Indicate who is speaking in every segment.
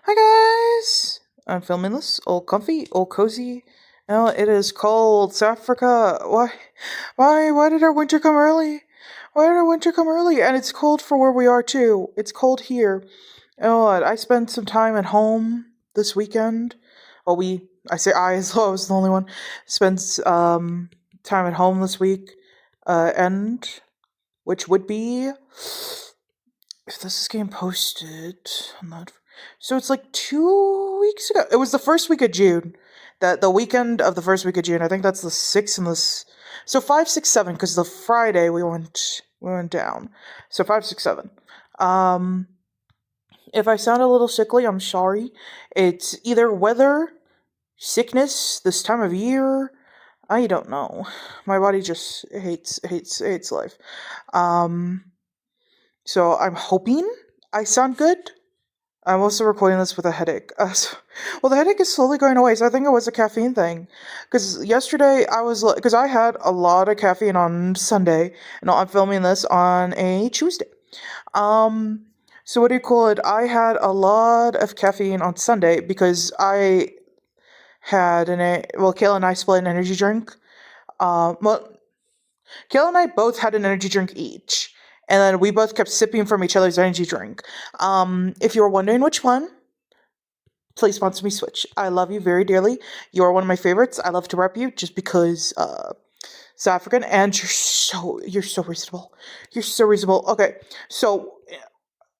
Speaker 1: Hi guys! I'm filming this all comfy, all cozy. Now it is cold. South Africa. Why did our winter come early? Why did our winter come early? And it's cold for where we are too. It's cold here. Oh, I spent some time at home this weekend. Well, I say I as though I was the only one. Spent time at home this week. And which would be if this is getting posted. I'm not. So it's like 2 weeks ago. It was the first week of June. That the weekend of the first week of June. I think that's the 6th and so 5, 6, 7. Because the Friday we went down. So 5, 6, 7. If I sound a little sickly, I'm sorry. It's either weather, sickness, this time of year. I don't know. My body just hates life. So I'm hoping I sound good. I'm also recording this with a headache. Well, the headache is slowly going away, so I think it was a caffeine thing. Because yesterday because I had a lot of caffeine on Sunday, and I'm filming this on a Tuesday. So what do you call it? I had a lot of caffeine on Sunday because I had Kayla and I split an energy drink. Well, Kayla and I both had an energy drink each. And then we both kept sipping from each other's energy drink. If you were wondering which one, please sponsor me, Switch. I love you very dearly. You are one of my favorites. I love to rep you just because South African, and you're so reasonable. You're so reasonable. Okay, so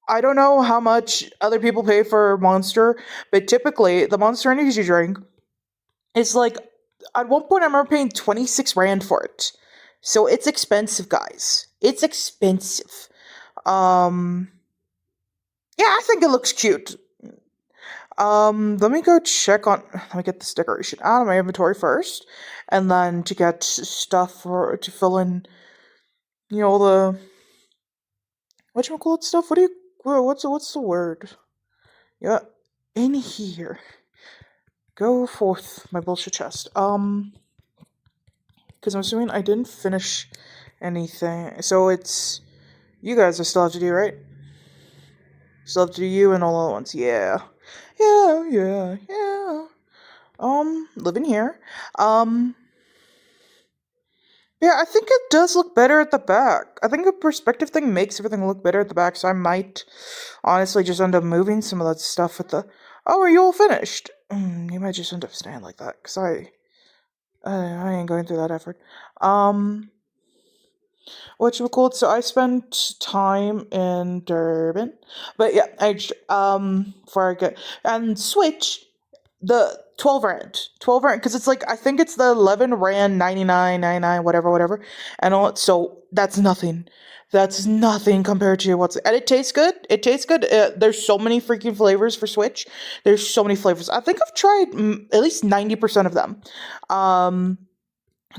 Speaker 1: I don't know how much other people pay for Monster, but typically the Monster energy drink is like, at one point I remember paying 26 Rand for it. So it's expensive, guys. It's expensive. Yeah, I think it looks cute. Let me go let me get this decoration out of my inventory first, and then to get stuff to fill in, the whatchamacallit stuff. What's the word? Yeah, in here. Go forth, my bullshit chest. Because I'm assuming I didn't finish anything, so it's you guys I still have to do, right? Still have to do you and all the other ones. Yeah. Living here. Yeah, I think it does look better at the back. I think the perspective thing makes everything look better at the back, so I might honestly just end up moving some of that stuff with the. Oh, are you all finished? You might just end up staying like that, because I ain't going through that effort. Whatchamacallit, so I spent time in Durban. But yeah, before I get. And Switch, the 12 Rand. 12 Rand, because it's like, I think it's the 11 Rand, 99, whatever. And all, so that's nothing. That's nothing compared to and it tastes good. It tastes good. There's so many freaking flavors for Switch. There's so many flavors. I think I've tried at least 90% of them.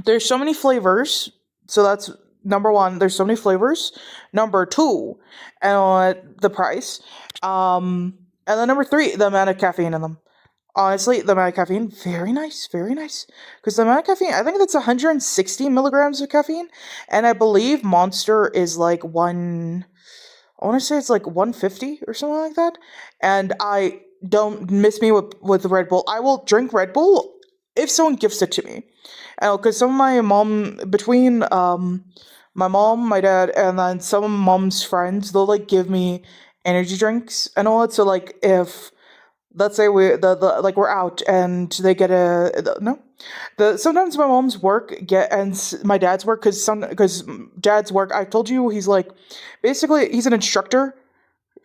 Speaker 1: There's so many flavors. So that's number one. There's so many flavors. Number two, and the price. And then number three, the amount of caffeine in them. Honestly, the amount of caffeine, very nice, very nice. Because the amount of caffeine, I think that's 160 milligrams of caffeine. And I believe Monster is like I want to say it's like 150 or something like that. And I don't miss me with Red Bull. I will drink Red Bull if someone gifts it to me. Because some of my mom, between my mom, my dad, and then some of mom's friends, they'll like give me energy drinks and all that. So like if let's say we're out and they get sometimes my mom's work my dad's work, because dad's work, I told you, he's like basically he's an instructor.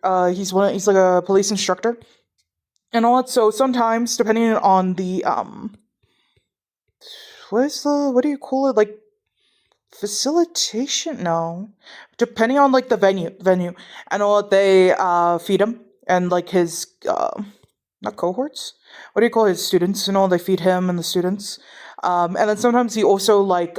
Speaker 1: He's like a police instructor and all that. So sometimes, depending on the what do you call it, like facilitation, no, depending on like the venue and all that, they feed him, and like his not cohorts, what do you call his students and all, they feed him and the students. And then sometimes he also like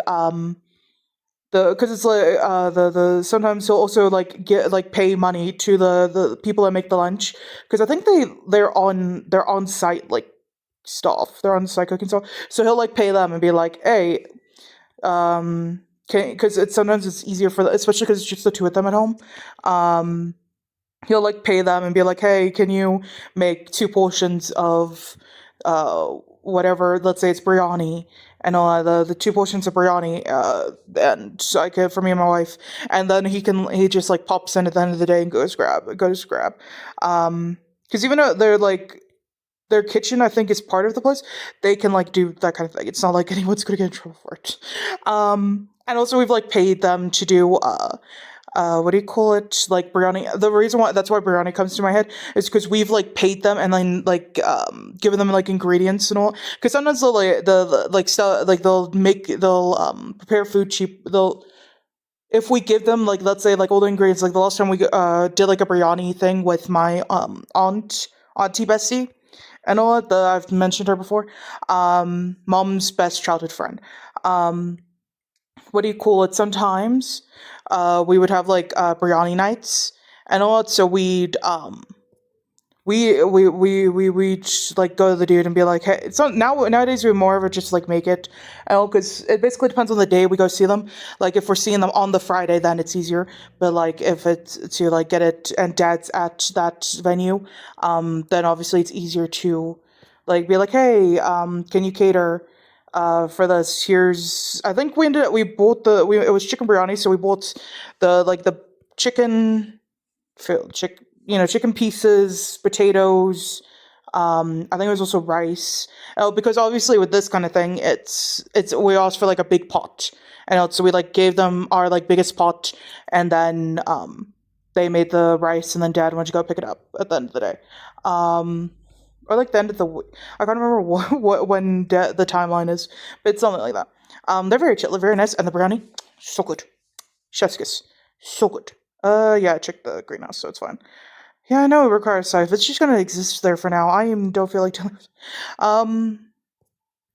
Speaker 1: because it's like the sometimes he'll also like pay money to the people that make the lunch, because I think they're on site like staff, they're on site cooking stuff, so he'll like pay them and be like, hey, because sometimes it's easier especially because it's just the two of them at home. he'll like pay them and be like, hey, can you make 2 portions of whatever, let's say it's biryani, and the 2 portions of biryani, and so I could, for me and my wife, and then he just like pops in at the end of the day and goes grab. Because even though they're like, their kitchen, I think, is part of the place, they can like do that kind of thing. It's not like anyone's gonna get in trouble for it. And also we've like paid them to do what do you call it, like biryani. The reason why, that's why biryani comes to my head, is because we've like paid them and then like given them like ingredients and all, because sometimes they'll like the like stuff, like they'll prepare food cheap. They'll, if we give them like, let's say like all the ingredients, like the last time we did like a biryani thing with my auntie Bessie and all that, I've mentioned her before, mom's best childhood friend. um what do you call it, sometimes we would have like biryani nights and all that, so we'd like go to the dude and be like, hey, it's not nowadays we more of a just like make it, because it basically depends on the day we go see them. Like if we're seeing them on the Friday, then it's easier, but like if it's to like get it and dad's at that venue, then obviously it's easier to like be like, hey, can you cater for this? Here's, I think we bought it was chicken biryani, so we bought the chicken, chicken pieces, potatoes. I think it was also rice. Because obviously with this kind of thing, it's we asked for like a big pot, and so we like gave them our like biggest pot, and then they made the rice, and then Dad went to go pick it up at the end of the day. Or like the end of the week. I can't remember what when the timeline is, but it's something like that. They're very chill, very nice, and the biryani, so good. Chef's kiss, so good. Yeah, I checked the greenhouse, so it's fine. Yeah, I know it requires scythe. It's just gonna exist there for now. Don't feel like telling. Um,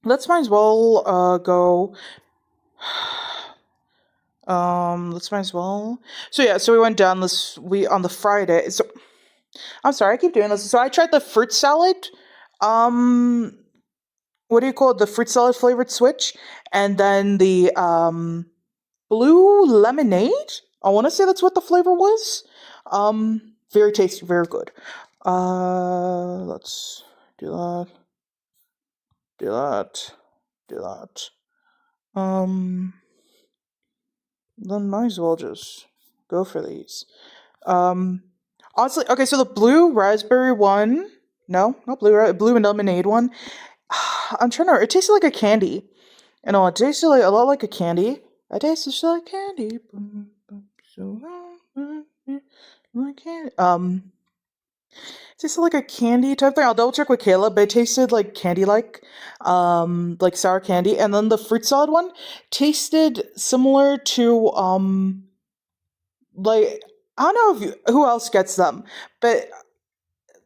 Speaker 1: let's might as well go. Let's might as well. So yeah, so we went down on the Friday. So I'm sorry, I keep doing this. So I tried the fruit salad. Um, what do you call it? The fruit salad flavored switch, and then the blue lemonade. I want to say that's what the flavor was. Very tasty, very good. Let's do that. Do that. Do that. Then might as well just go for these. Um, honestly, okay. So the blue raspberry one, no, not blue and lemonade one. I'm trying to. It tasted like a candy. You know, it tasted like a lot like a candy. It tasted just like candy. So like candy. It tasted like a candy type thing. I'll double check with Kayla, but it tasted like candy, like sour candy. And then the fruit salad one tasted similar to like, I don't know who else gets them, but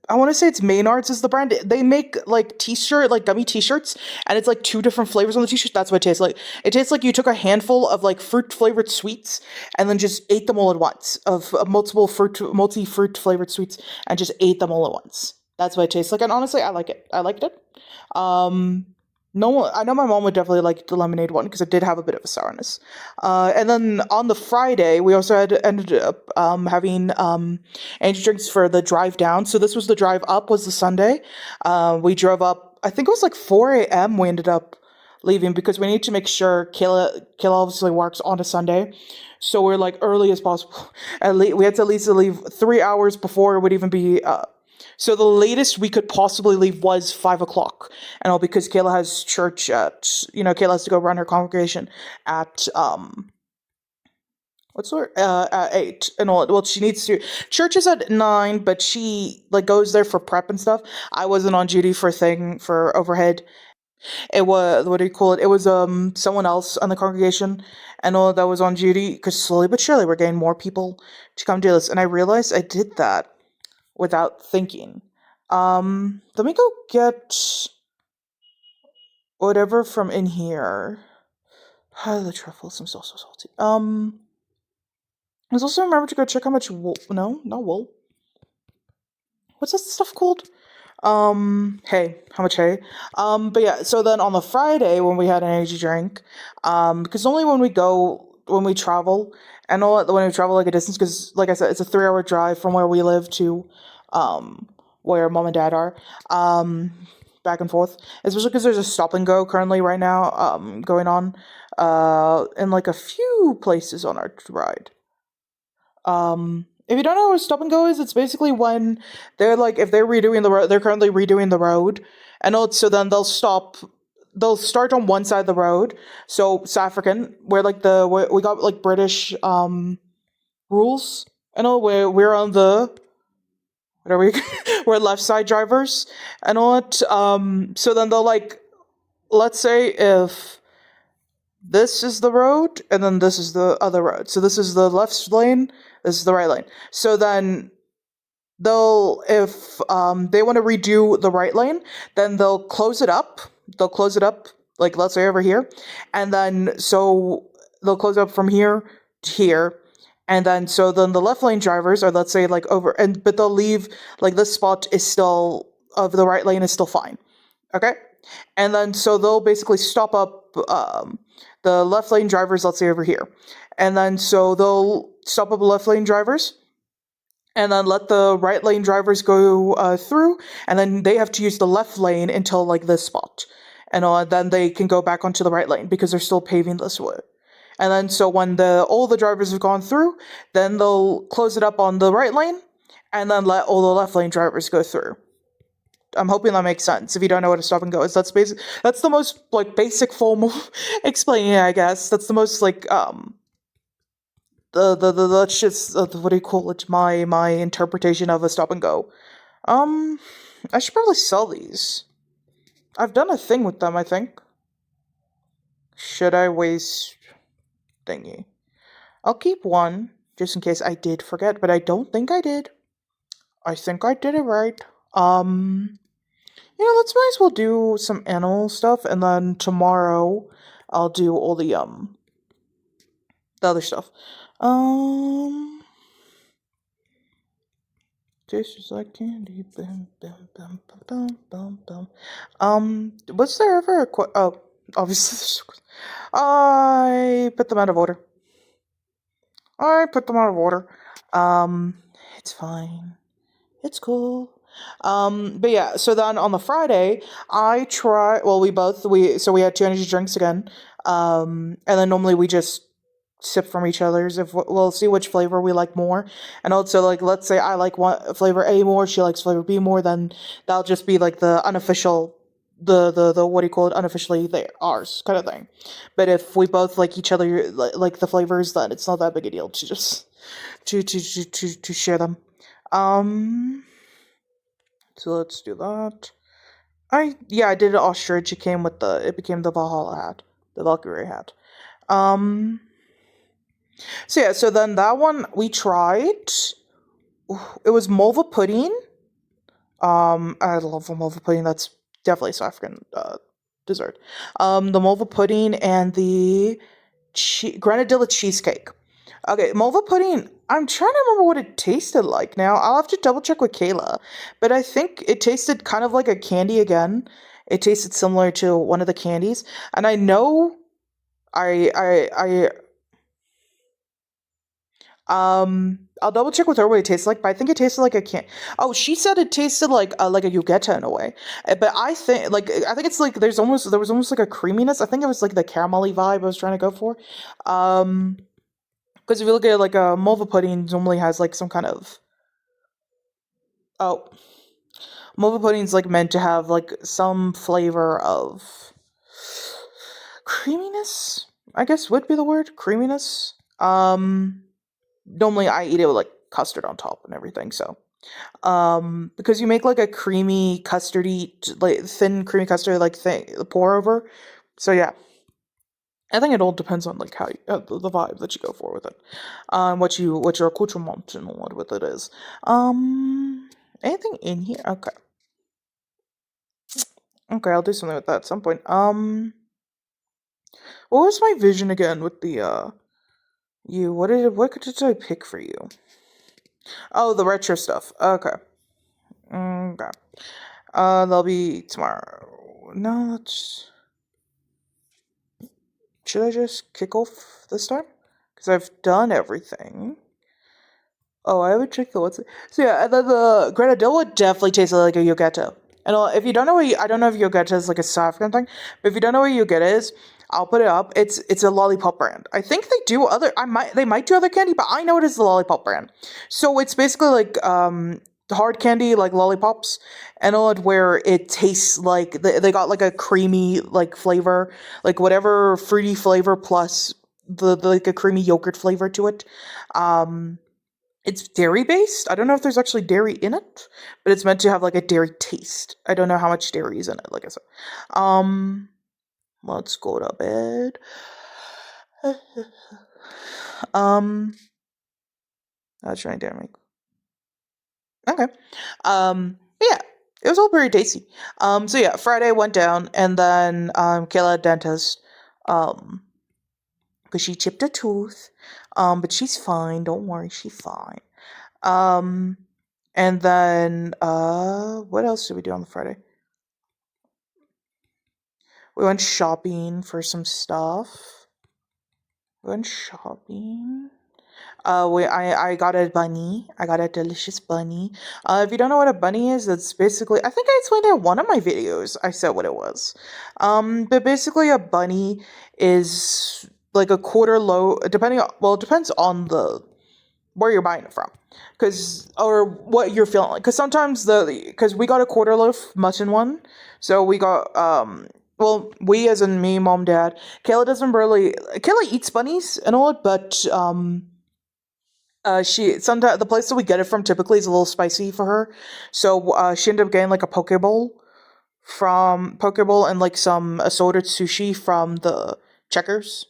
Speaker 1: I want to say it's Maynard's is the brand. They make like like gummy t-shirts, and it's like 2 different flavors on the t-shirt. That's what it tastes like. It tastes like you took a handful of like fruit flavored sweets and then just ate them all at once, of multi fruit flavored sweets, and just ate them all at once. That's what it tastes like, and honestly, I like it. I liked it. Um, no, I know my mom would definitely like the lemonade one because it did have a bit of a sourness. And then on the Friday, we also ended up having energy drinks for the drive down. So this was the drive up, was the Sunday. We drove up. I think it was like 4 a.m. We ended up leaving because we need to make sure Kayla obviously works on a Sunday. So we're like early as possible. At least we had to at least leave 3 hours before it would even be. So the latest we could possibly leave was 5 o'clock, and all because Kayla has church Kayla has to go run her congregation at what's the word? At 8 and all. Well, she needs to. Church is at 9, but she like goes there for prep and stuff. I wasn't on duty for overhead. It was, what do you call it? It was someone else on the congregation and all that was on duty, because slowly but surely we're getting more people to come do this, and I realized I did that without thinking. Let me go get whatever from in here. The truffles, I'm so salty. Let's also remember to go check how much wool. No, not wool. What's that stuff called? Hay. How much hay? But yeah, so then on the Friday when we had an energy drink, because only when we travel And all when we travel like a distance, because like I said, it's a 3 hour drive from where we live to where mom and dad are. Back and forth, especially because there's a stop and go currently right now going on in like a few places on our ride. If you don't know what stop and go is, it's basically when they're like, if they're redoing the road, they're currently redoing the road, and also then they'll stop. They'll start on one side of the road. So South African, where like we got like British rules. I know we're on the what are we? We're left side drivers and all that. So then they'll like, let's say if this is the road and then this is the other road. So this is the left lane, this is the right lane. So then they'll, if they want to redo the right lane, then they'll close it up. They'll close it up, like let's say over here. And then so they'll close up from here to here. And then so then the left lane drivers, or let's say like over, and but they'll leave like this spot is still of the right lane is still fine. Okay? And then so they'll basically stop up the left lane drivers, let's say over here. And then so they'll stop up the left lane drivers and then let the right lane drivers go through. And then they have to use the left lane until like this spot. And then they can go back onto the right lane because they're still paving this way. And then so when all the drivers have gone through, then they'll close it up on the right lane and then let all the left lane drivers go through. I'm hoping that makes sense. If you don't know what a stop and go is, that's basic. That's the most like basic form of explaining it, I guess. That's the most like that's just what do you call it? My interpretation of a stop and go. I should probably sell these. I've done a thing with them, I think. Should I waste thingy? I'll keep one just in case I did forget, but I don't think I did. I think I did it right. Let's might as well do some animal stuff, and then tomorrow I'll do all the other stuff. Tastes like candy. Bum, bum, bum, bum, bum, bum. Was there ever oh, obviously, I put them out of order. It's fine. It's cool. But yeah, so then on the Friday, we had two energy drinks again. And then normally we just sip from each other's if we'll see which flavor we like more. And also like, let's say I like one flavor A more, she likes flavor B more, then that'll just be like the unofficial, the what do you call it, unofficially ours kind of thing. But if we both like each other, like the flavors, then it's not that big a deal to just to share them. So let's do that. I did an ostrich. It became the Valhalla hat, the Valkyrie hat. So then that one we tried. It was mulva pudding. I love the mulva pudding. That's definitely South African dessert. The mulva pudding and the granadilla cheesecake. Okay, mulva pudding. I'm trying to remember what it tasted like now. I'll have to double check with Kayla. But I think it tasted kind of like a candy again. It tasted similar to one of the candies. And I know I'll double check with her what it tastes like, but I think it tasted like a can. Oh, she said it tasted like a Yugetta in a way, but I think it's like there was almost like a creaminess. I think it was like the caramelly vibe I was trying to go for. Because if you look at like a mulva pudding, normally has like some kind of mulva pudding's like meant to have like some flavor of creaminess. I guess would be the word creaminess. Normally I eat it with like custard on top and everything, so because you make like a creamy custardy, like thin creamy custard like thing pour over. So yeah, I think it all depends on like how the vibe that you go for with it, what your accoutrement and what with it is. Anything in here? Okay, I'll do something with that at some point. What was my vision again with the what did I pick for you? Oh, the retro stuff. Okay. Okay. That'll be tomorrow. No, should I just kick off this time? because I've done everything. Oh, I haven't checked the what's it. So yeah, and then the granadilla definitely tastes like a yogetta. And if you don't know I don't know if yogetta is like a South African thing, but if you don't know what yogetta is, I'll put it up. It's a lollipop brand. I think they do other. They might do other candy, but I know it is the lollipop brand. So it's basically like hard candy like lollipops, and all where it tastes like they got like a creamy like flavor, like whatever fruity flavor plus the like a creamy yogurt flavor to it. Um, it's dairy based. I don't know if there's actually dairy in it, but it's meant to have like a dairy taste. I don't know how much dairy is in it, like I said. Um, let's go to bed. um, that's trying to make. Okay. Yeah, it was all pretty tasty. So yeah, Friday went down, and then Kayla had dentist. Um, because she chipped a tooth. But she's fine. Don't worry, she's fine. Um, and then what else did we do on the Friday? We went shopping for some stuff. We went shopping. I got a bunny. I got a delicious bunny. If you don't know what a bunny is, it's basically, I think I explained it in one of my videos. I said what it was. But basically a bunny is like a quarter loaf, it depends on the where you're buying it from, or what you're feeling like. Because sometimes because we got a quarter loaf mutton one, so we got well, we as in me, mom, dad. Kayla eats bunnies and all, but she sometimes the place that we get it from typically is a little spicy for her, so she ended up getting like a pokeball and like some assorted sushi from the Checkers.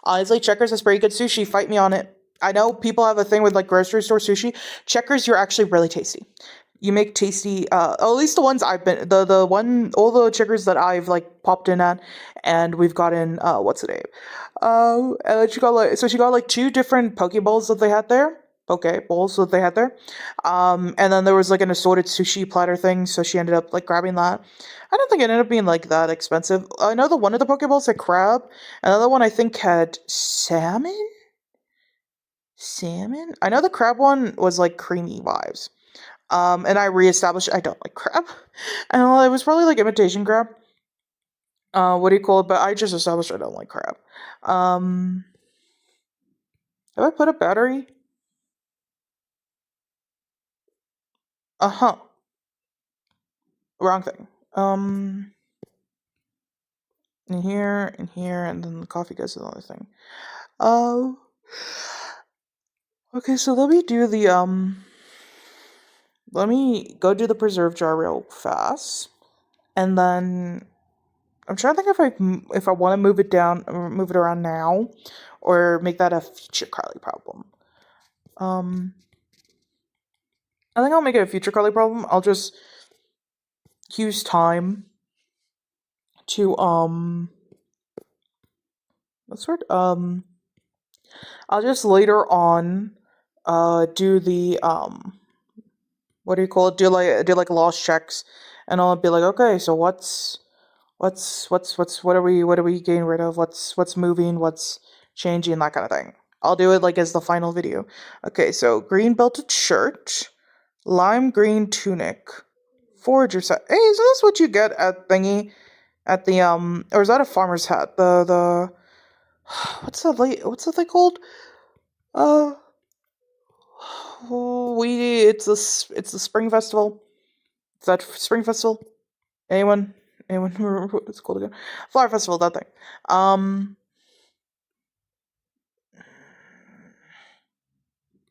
Speaker 1: Honestly, Checkers has pretty good sushi. Fight me on it. I know people have a thing with like grocery store sushi. Checkers, you're actually really tasty. You make tasty, at least the ones I've been, all the Checkers that I've like popped in at, and we've gotten, what's the name? And then she got like two different Pokeballs that they had there. Pokeballs that they had there. And then there was like an assorted sushi platter thing, so she ended up like grabbing that. I don't think it ended up being like that expensive. I know the one of the Pokeballs had crab, another one I think had salmon. Salmon? I know the crab one was like creamy vibes. And I reestablished I don't like crab. And it was probably like imitation crab. What do you call it? But I just established I don't like crab. Um, have I put a battery? Uh-huh. Wrong thing. In here, and then the coffee goes to the other thing. Oh. Okay, so let me go do the preserve jar real fast. And then I'm trying to think if I want to move it down or move it around now, or make that a future Carly problem. I think I'll make it a future Carly problem. I'll just use time to what's the word? I'll just later on do the what do you call it? Do like lost checks, and I'll be like, okay, so what are we getting rid of? What's moving? What's changing? That kind of thing. I'll do it like as the final video. Okay, so green belted shirt, lime green tunic, forager set. Hey, isn't this what you get at thingy? At the or is that a farmer's hat? The what's that thing called? Uh, it's the spring festival. Is that spring festival? Anyone remember what it's called again? Flower festival, that thing.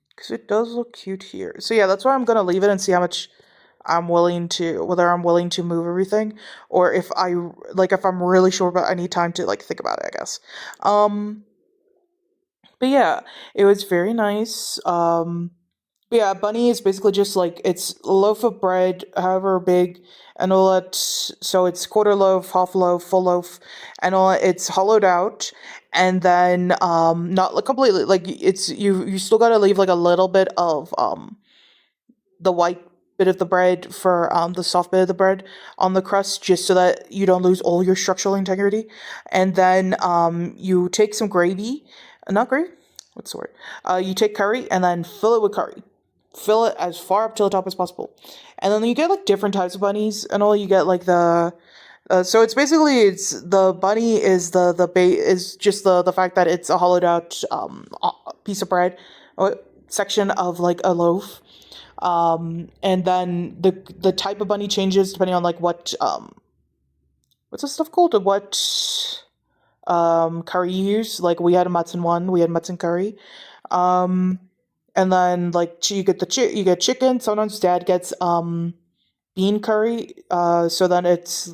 Speaker 1: Because it does look cute here. So yeah, that's why I'm gonna leave it and see how much whether I'm willing to move everything, or if if I'm really sure, but I need time to like think about it, I guess. But yeah, it was very nice. But yeah, bunny is basically just like it's a loaf of bread, however big, and all that. So it's quarter loaf, half loaf, full loaf, and all. It's hollowed out, and then not like completely like it's you still gotta leave like a little bit of the white bit of the bread for the soft bit of the bread on the crust, just so that you don't lose all your structural integrity. And then you take some gravy, not gravy. what's the word? You take curry and then fill it with curry. Fill it as far up to the top as possible, and then you get like different types of bunnies and all. You get like the so it's basically it's the bunny is the base is just the fact that it's a hollowed out piece of bread or section of like a loaf, and then the type of bunny changes depending on like what what's this stuff called? What curry you use? Like we had a mutton one, we had mutton curry, um, and then like you get you get chicken. Sometimes Dad gets bean curry. So then it's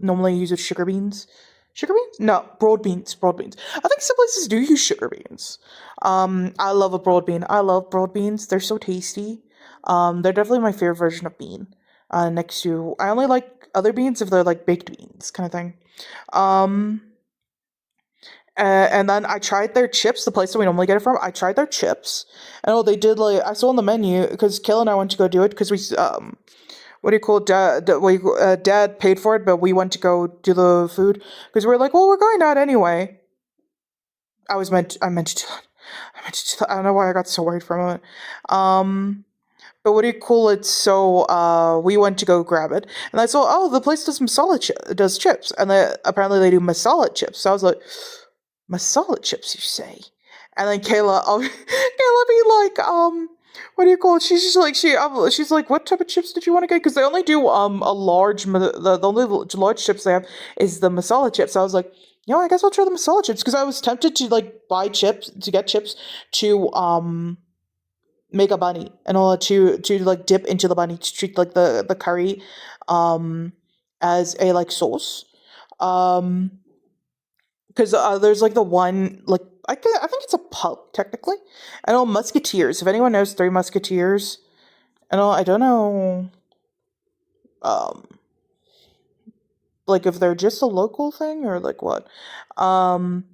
Speaker 1: normally uses sugar beans. Sugar beans? No, broad beans. Broad beans. I think some places do use sugar beans. I love a broad bean. I love broad beans. They're so tasty. They're definitely my favorite version of bean. Next to I only like other beans if they're like baked beans kind of thing. Um, and then I tried their chips, the place that we normally get it from. I tried their chips, and oh, they did like I saw on the menu because Kill and I went to go do it because we what do you call dad paid for it, but we went to go do the food because we were like, well, we're going out anyway. I meant to do that. I don't know why I got so worried for a moment. But what do you call it? So we went to go grab it, and I saw the place does does chips, and apparently they do masala chips. So I was like, masala chips, you say? And then Kayla, Kayla be like, what do you call it? She's just like she's like, what type of chips did you want to get? Because they only do a large the only large chips they have is the masala chips. So I was like, I guess I'll try the masala chips because I was tempted to like buy chips to get chips to make a bunny and all to like dip into the bunny to treat like the curry as a like sauce. Um because there's like the one like I think it's a pub technically. I know Musketeers. If anyone knows Three Musketeers, I don't know um like if they're just a local thing or like what. But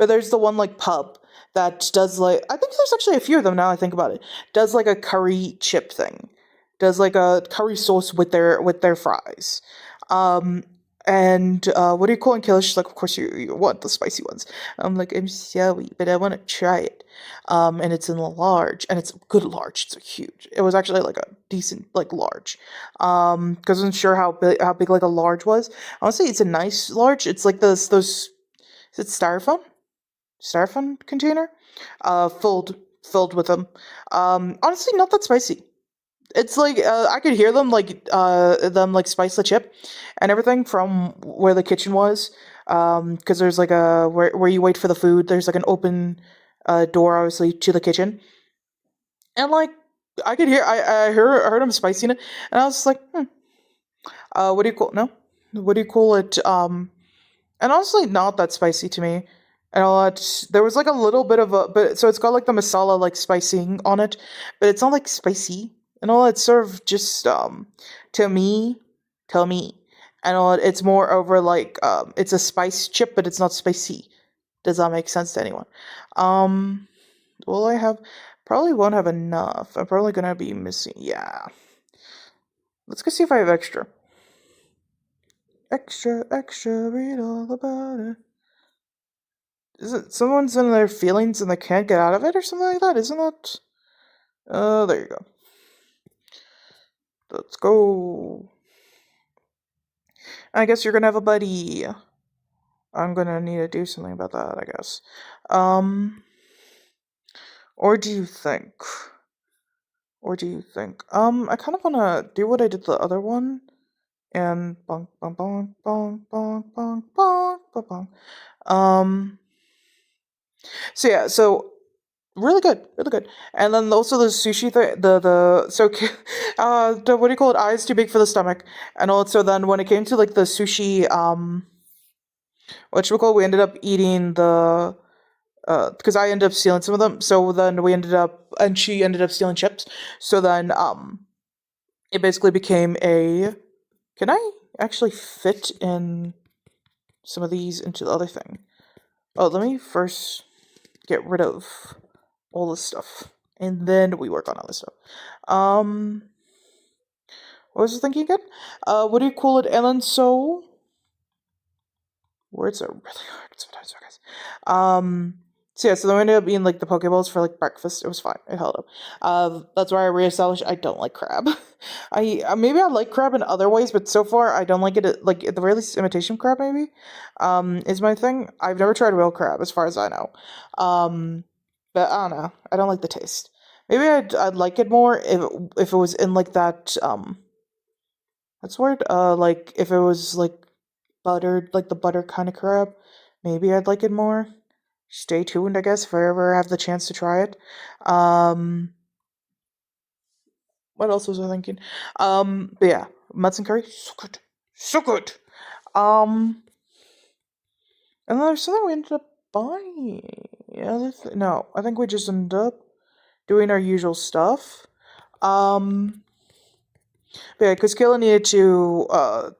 Speaker 1: there's the one like pub that does like I think there's actually a few of them now I think about it. Does like a curry chip thing. Does like a curry sauce with their fries. Um and what do you call it? Kayla? She's like, of course you want the spicy ones. I'm like, I'm sorry, but I want to try it. And it's in a large, and it's a good large. It's a huge. It was actually like a decent like large. Because I wasn't sure how big like a large was. Honestly, it's a nice large. It's like those. Is it styrofoam container? Filled with them. Honestly, not that spicy. It's like I could hear them like spice the chip and everything from where the kitchen was. Because there's like a where you wait for the food. There's like an open door obviously to the kitchen, and like I could hear I heard them spicing it, and I was like, what do you call no? What do you call it? And honestly, not that spicy to me. And all that there was like a little bit of a but so it's got like the masala like spicing on it, but it's not like spicy and all. It's sort of just to me, tell me, and all it's more over like it's a spice chip, but it's not spicy. Does that make sense to anyone? Um, will I have? Probably won't have enough. I'm probably gonna be missing. Yeah. Let's go see if I have extra. Extra, extra, read all about it. Is it someone's in their feelings and they can't get out of it or something like that? Isn't that? There you go. Let's go. I guess you're gonna have a buddy. I'm gonna need to do something about that, I guess. Or do you think? I kind of wanna do what I did the other one, and bonk, bonk, bonk, bonk, bonk, bonk, bonk, bonk, bonk. So yeah, so really good, really good. And then also the sushi thing, the what do you call it? Eyes too big for the stomach. And also then when it came to like the sushi, what should we call? We ended up eating the because I ended up stealing some of them. So then and she ended up stealing chips. So then it basically became a. Can I actually fit in some of these into the other thing? Oh, let me first get rid of all this stuff, and then we work on other stuff. What was I thinking again? What do you call it? And then words are really hard sometimes, guys. So yeah, so then we ended up eating like the Pokeballs for like breakfast. It was fine. It held up. That's why I reestablished I don't like crab. I maybe I like crab in other ways, but so far I don't like it. Like at the very least, imitation crab maybe, is my thing. I've never tried real crab, as far as I know. But I don't know. I don't like the taste. Maybe I'd like it more if it was in like that that's weird. Like if it was like buttered, like the butter kind of crab, maybe I'd like it more. Stay tuned, I guess, if I ever have the chance to try it. Um, what else was I thinking? But yeah, Mutton curry, so good, so good. Um, and then there's something we ended up buying. Yeah, no, I think we just ended up doing our usual stuff. Um, but yeah, because Kayla needed to.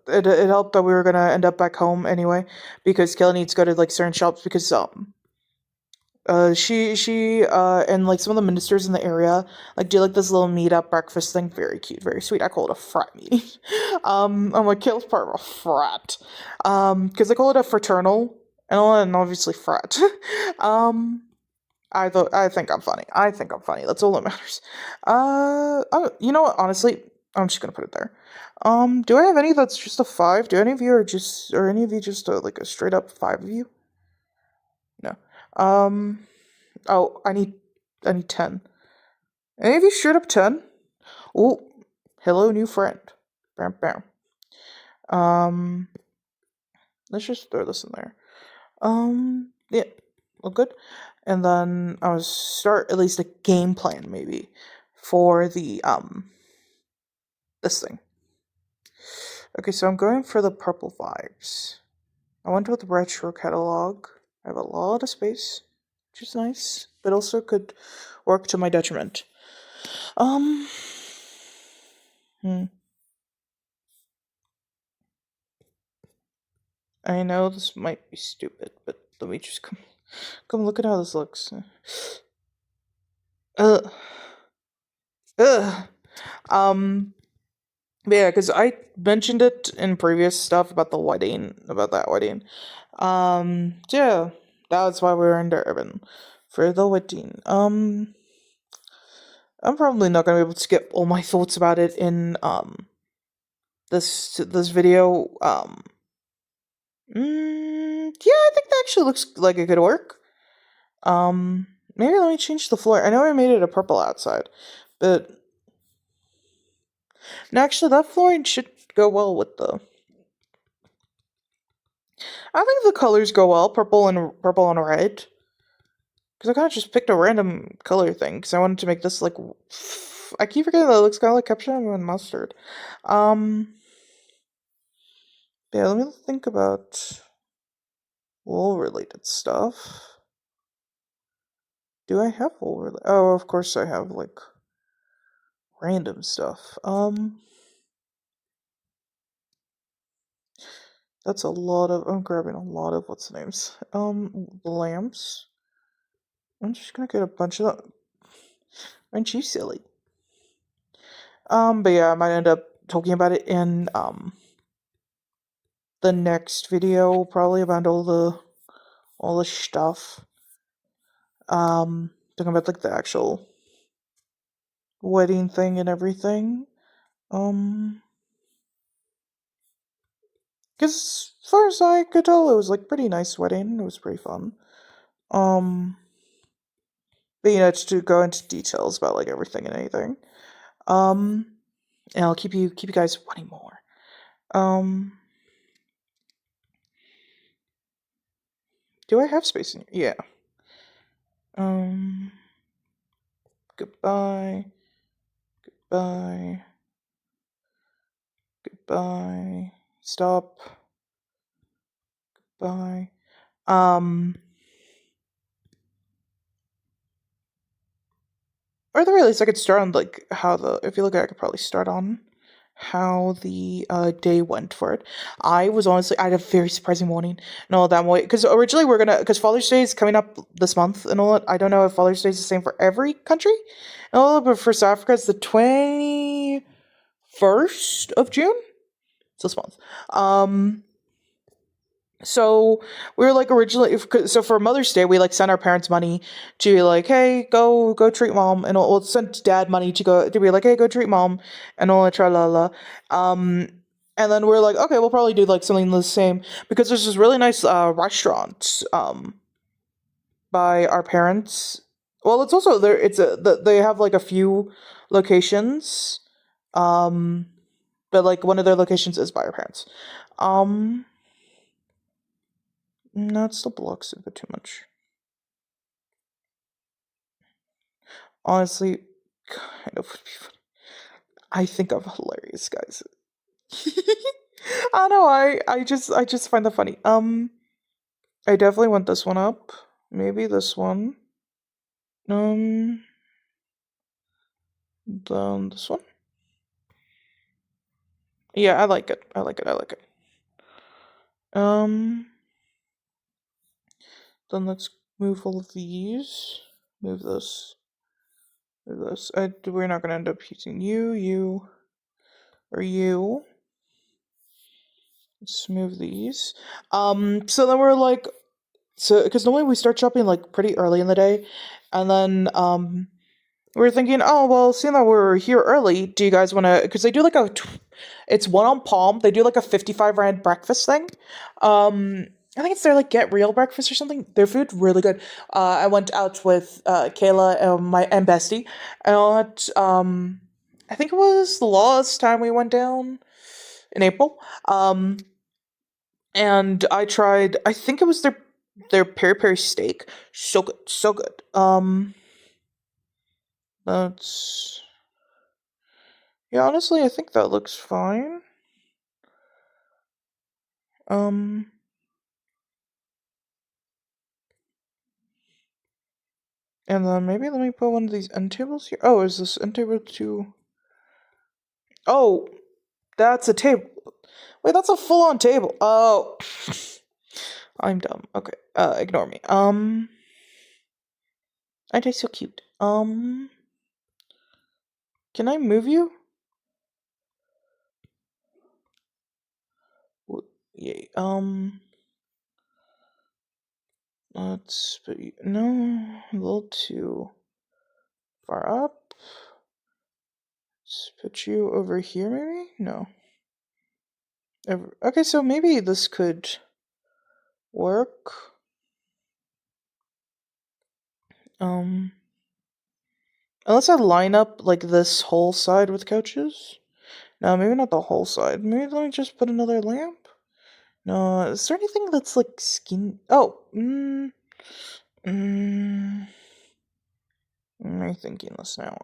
Speaker 1: It helped that we were gonna end up back home anyway, because Kayla needs to go to like certain shops because she and like some of the ministers in the area like do like this little meetup breakfast thing. Very cute, very sweet. I call it a frat meeting. I'm like Kale's part of a frat. Because they call it a fraternal and obviously frat. um, I think I'm funny. I think I'm funny. That's all that matters. You know what? Honestly, I'm just gonna put it there. Do I have any that's just a 5? Do any of you are any of you just like a straight up 5 of you? No. Um. Oh, I need 10. Any of you straight up 10? Oh, hello, new friend. Bam, bam. Um. Let's just throw this in there. Yeah, look good. And then I will start at least a game plan maybe for the this thing. Okay, so I'm going for the purple vibes. I went with retro catalog. I have a lot of space, which is nice, but also could work to my detriment. Um, hmm. I know this might be stupid, but let me just come look at how this looks. Ugh. Ugh. Um, but yeah, because I mentioned it in previous stuff about about that wedding. Yeah, that's why we were in Durban for the wedding. I'm probably not gonna be able to get all my thoughts about it in this video. Yeah, I think that actually looks like it could work. Maybe let me change the floor. I know I made it a purple outside, but no, actually, that flooring should go well with the. I think the colors go well, purple and red. Because I kind of just picked a random color thing because I wanted to make this like. I keep forgetting that it looks kind of like ketchup and mustard. Um. Yeah, let me think about wool related stuff. Do I have wool related? Oh, of course I have like random stuff. That's a lot of. I'm grabbing a lot of what's the names. Lamps. I'm just gonna get a bunch of them. Aren't you silly? But yeah, I might end up talking about it in the next video, probably about all the stuff. Talking about like the actual wedding thing and everything. Because as far as I could tell, it was like pretty nice wedding. It was pretty fun. But you know, to go into details about like everything and anything. And I'll keep you guys wanting more. Do I have space in here? Yeah. Goodbye. Goodbye. Goodbye. Stop. Goodbye. Or at the very least, I could start on like how the. If you look at it, I could probably start on how the day went for it. I had a very surprising morning and all that way because originally because Father's Day is coming up this month and all that. I don't know if Father's Day is the same for every country and all, but for South Africa it's the 21st of June. It's this month. So we were like originally, so for Mother's Day, we like sent our parents money to be like, hey, go treat mom, and we'll send dad money to be like, hey, go treat mom, and all that tra la la. Um, and then we're like, okay, we'll probably do like something the same because there's this really nice restaurant by our parents. Well, it's also there. They have like a few locations, um, but like one of their locations is by our parents. Um, no, it still blocks it a bit too much. Honestly, kind of would be funny. I think I'm hilarious, guys. I don't know. I just find that funny. I definitely want this one up. Maybe this one. Um, then this one. Yeah, I like it. I like it. I like it. Um, then let's move all of these. Move this. Move this. We're not gonna end up using you, or you. Let's move these. So then we're like, so because normally we start shopping like pretty early in the day, and then we were thinking, oh well, seeing that we're here early, do you guys want to? Because they do like it's one on Palm. They do like a 55 rand breakfast thing. I think it's their like get real breakfast or something. Their food really good. I went out with Kayla and my bestie, and I think it was the last time we went down in April. And I tried. I think it was their peri peri steak. So good, so good. That's yeah. Honestly, I think that looks fine. Um, and then maybe let me put one of these end tables here. Oh, is this end table too? Oh, that's a table. Wait, that's a full-on table. Oh, I'm dumb. Okay, ignore me. Aren't I so cute? Can I move you? Yay. Let's put you. No, a little too far up. Let's put you over here, maybe? No. Okay, so maybe this could work. Unless I line up like this whole side with couches. No, maybe not the whole side. Maybe let me just put another lamp. No, is there anything that's like skin? Oh, am I thinking this now?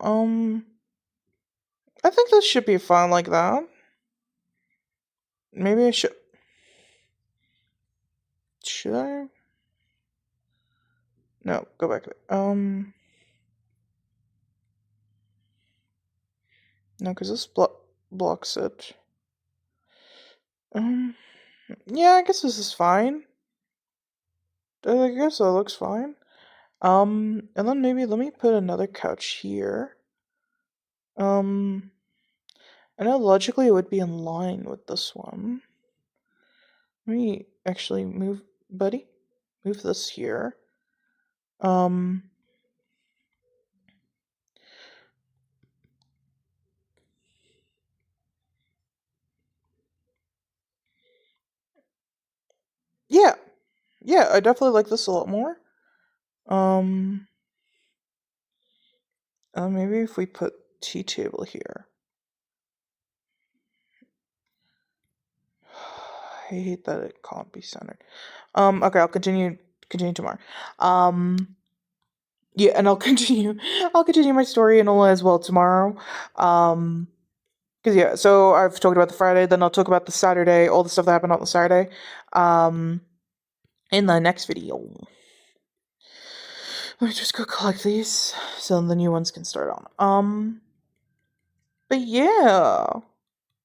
Speaker 1: I think this should be fine like that. Maybe I should. Should I? No, go back. No, because this blocks it. Yeah, I guess this is fine. I guess that looks fine. And then maybe let me put another couch here. I know logically it would be in line with this one. Let me actually move, buddy. Move this here. Yeah, yeah, I definitely like this a lot more. Maybe if we put tea table here. I hate that it can't be centered. Okay, I'll continue tomorrow. Yeah, and I'll continue my story and all as well tomorrow. Because yeah, so I've talked about the Friday, then I'll talk about the Saturday, all the stuff that happened on the Saturday, in the next video. Let me just go collect these, so the new ones can start on. But yeah,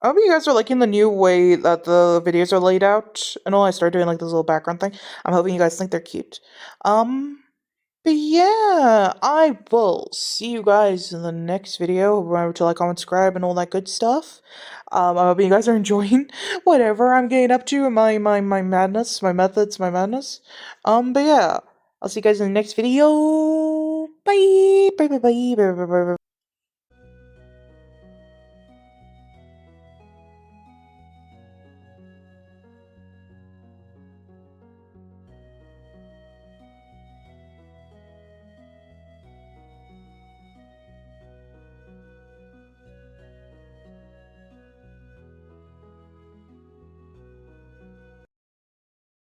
Speaker 1: I hope you guys are liking the new way that the videos are laid out, and all I started doing like this little background thing. I'm hoping you guys think they're cute. But yeah, I will see you guys in the next video. Remember to like, comment, subscribe, and all that good stuff. I hope you guys are enjoying whatever I'm getting up to, my madness, my methods, my madness. But yeah, I'll see you guys in the next video. Bye, bye, bye, bye, bye, bye, bye. Bye.